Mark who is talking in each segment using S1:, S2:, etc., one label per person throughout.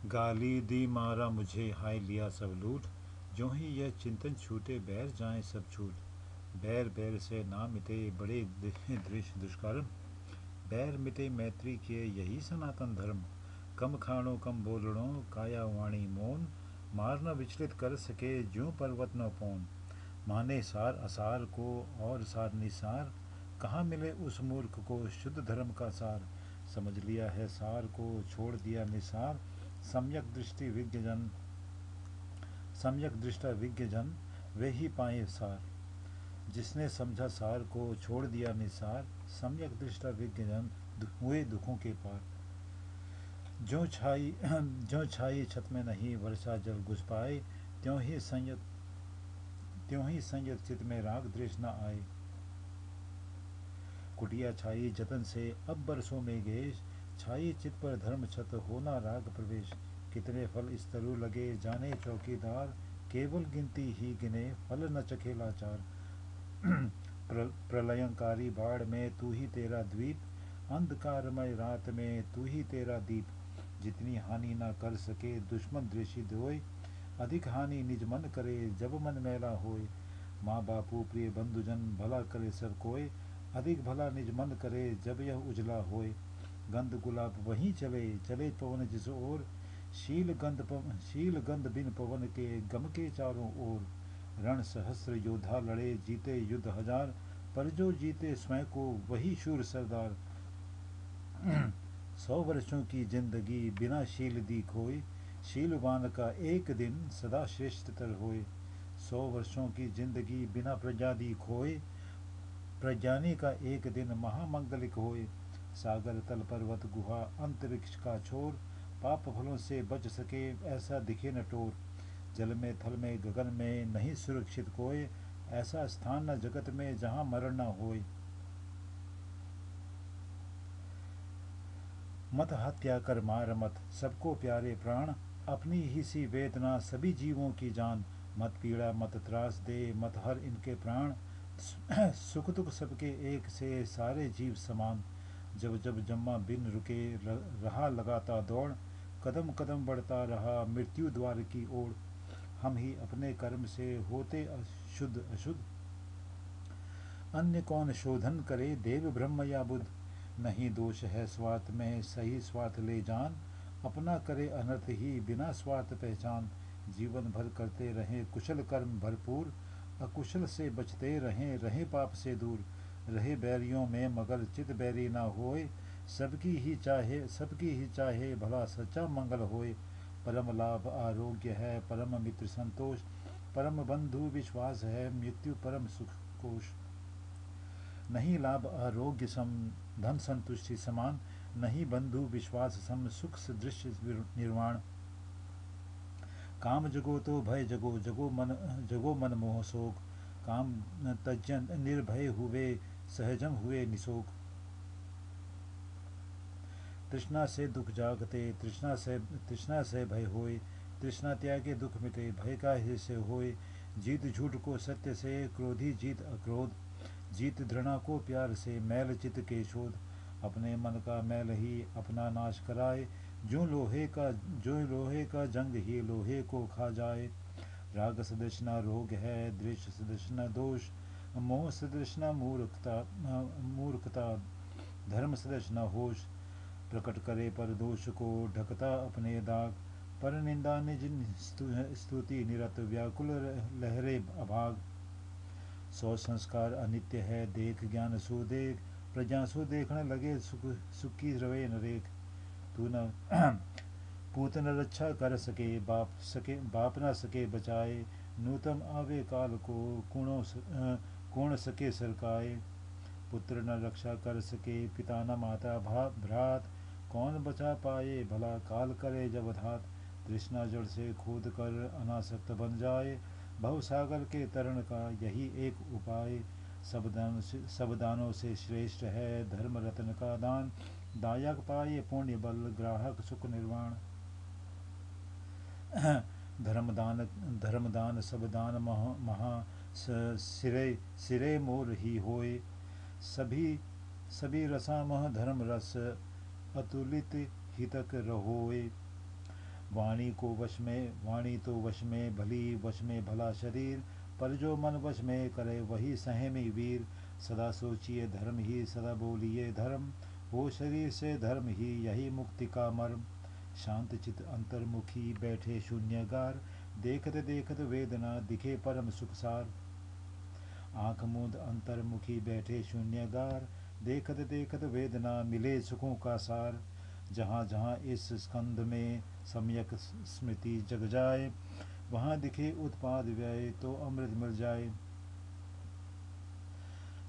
S1: गाली दी मारा मुझे हाय लिया सब लूट। जो ही यह चिंतन छूटे बैर जाए सब छूट। बैर बैर से ना मिटे बड़े दृश्य दुष्कर्म। बैर मिटे मैत्री किए यही सनातन धर्म। कम खाणो कम बोलणो काया वाणी मौन। मार न विचलित कर सके ज्यों पर्वत न पौन। माने सार असार को और सार निसार। कहाँ मिले उस मूर्ख को शुद्ध धर्म का सार। समझ लिया है सार को छोड़ दिया निसार। सम्यक दृष्टि विज्ञजन सम्यक दृष्टा विज्ञजन वे ही पाए सार। जिसने समझा सार को छोड़ दिया निसार। सम्यक दृष्टा विज्ञजन हुए दुखों के पार। जो छाई जो छाई छत में नहीं वर्षा जल घुस पाए। त्यों ही संयत चित में राग द्वेष न आए। कुटिया छाई जतन से अब बरसों में गेश। छाई चित पर धर्म छत होना राग प्रवेश। कितने फल इस तरु लगे जाने चौकीदार। केवल गिनती ही गिने फल न चखे लाचार। प्रलयंकारी बाढ़ में तू ही तेरा द्वीप। अंधकारमय रात में तू ही तेरा दीप। जितनी हानि न कर सके दुश्मन द्वेषी द्रोय। अधिक हानि निज मन करे जब मन मैला होए। माँ बापू प्रिय बंधुजन भला करे सब कोय। अधिक भला निज मन करे जब यह उजला होए। गंध गुलाब वहीं चले चले पवन जिस ओर। शील गंध बिन पवन के गम के चारों ओर। रण सहस्र योद्धा लड़े जीते युद्ध हजार। पर जो जीते स्वयं को वही शूर सरदार। 100 वर्षों की जिंदगी बिना शील दी खोए। शीलवान का एक दिन सदा श्रेष्ठतर होए। 100 वर्षों की जिंदगी बिना प्रजा दी खोए। प्रज्ञानी का एक दिन महामंगलिक होए। सागर तल पर्वत गुहा अंतरिक्ष का छोर। पाप फलों से बच सके ऐसा दिखे न टोर। जल में थल में गगन में नहीं सुरक्षित कोय। ऐसा स्थान न जगत में जहाँ मरण न होए। मत हत्या कर मार मत सबको प्यारे प्राण। अपनी ही सी वेदना सभी जीवों की जान। मत पीड़ा मत त्रास दे मत हर इनके प्राण। सुख दुख सबके एक से सारे जीव समान। जब जब जम्मा बिन रुके रहा लगाता दौड़। कदम कदम बढ़ता रहा मृत्यु द्वार की ओर। हम ही अपने कर्म से होते शुद्ध अशुद्ध। अन्य कौन शोधन करे देव ब्रह्म या बुद्ध। नहीं दोष है स्वार्थ में सही स्वार्थ ले जान। अपना करे अनर्थ ही बिना स्वार्थ पहचान। जीवन भर करते रहें कुशल कर्म भरपूर। अकुशल से बचते रहें पाप से दूर। रहे बैरियों में मगर चित बैरी ना होए। सबकी ही चाहे भला सच्चा मंगल होए। परम लाभ आरोग्य है परम मित्र संतोष। परम बंधु विश्वास है मृत्यु परम सुख कोश। नहीं लाभ आरोग्य सम धन संतुष्टि समान। नहीं बंधु विश्वास सम सुख सदृश निर्वाण। काम जगो तो भय जगो जगो मन मोह शोक। काम तजन निर्भय हुए सहजम हुए निशोक। तृष्णा से दुख जागते तृष्णा से भय होए। तृष्णा त्यागे दुख मिटे भय का ही से होए। जीत झूठ को सत्य से क्रोधी जीत अक्रोध। जीत घृणा को प्यार से मैल चित के शोध। अपने मन का मैल ही अपना नाश कराए। जो लोहे का जंग ही लोहे को खा जाए। राग सदृश न रोग है द्वेष सदृश न दोष। मोह सदृश न मूर्खता धर्म सदृश न होश। प्रकट करे पर दोष को ढकता अपने दाग। पर निंदा निज स्तुति निरत व्याकुल लहरे अभाग। 100 संस्कार अनित्य है देख ज्ञान सो देख। प्रज्ञा सो देखने लगे सुखी रवे नरेक। तू न पूत न रक्षा कर बाप न सके बचाए। नूतम आवे काल को कौन सके सरकाए। पुत्र न रक्षा कर सके पिता न माता भ्रात। कौन बचा पाए भला काल करे जब धात। तृष्णा जड़ से खोद कर अनासक्त बन जाए। भव सागर के तरण का यही एक उपाय। सब दानों से श्रेष्ठ है धर्म रत्न का दान। दायक पाए पुण्य बल ग्राहक सुख निर्वाण। धर्मदान सब दान महा सिरे मोर ही होए। सभी रसा मह धर्म रस अतुलित हितक रहोए। वाणी तो वश में भली, वश में भला शरीर, पर जो मन वश में करे वही संयमी वीर। सदा सोचिए धर्म ही, सदा बोलिए धर्म, हो शरीर से धर्म ही, यही मुक्ति का मर्म। शांत चित अंतर्मुखी बैठे शून्यगार, देखत देखत वेदना दिखे परम सुखसार। आंख मूंद अंतर्मुखी बैठे शून्यगार, देखत देखत वेदना मिले सुखों का सार। जहाँ जहाँ इस स्कंद में सम्यक स्मृति जग जाए, वहाँ दिखे उत्पाद व्यय तो अमृत मिल जाए।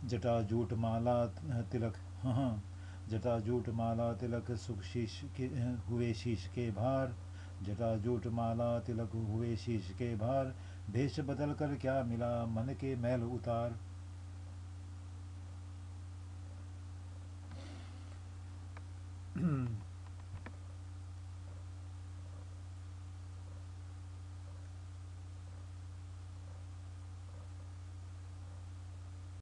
S1: जटा जूट माला तिलक, हाँ, जटा जूट माला तिलक सुख शीश के हुए शीश के भार। जटा जूट माला तिलक हुए शीश के भार, भेष बदल कर क्या मिला मन के मैल उतार।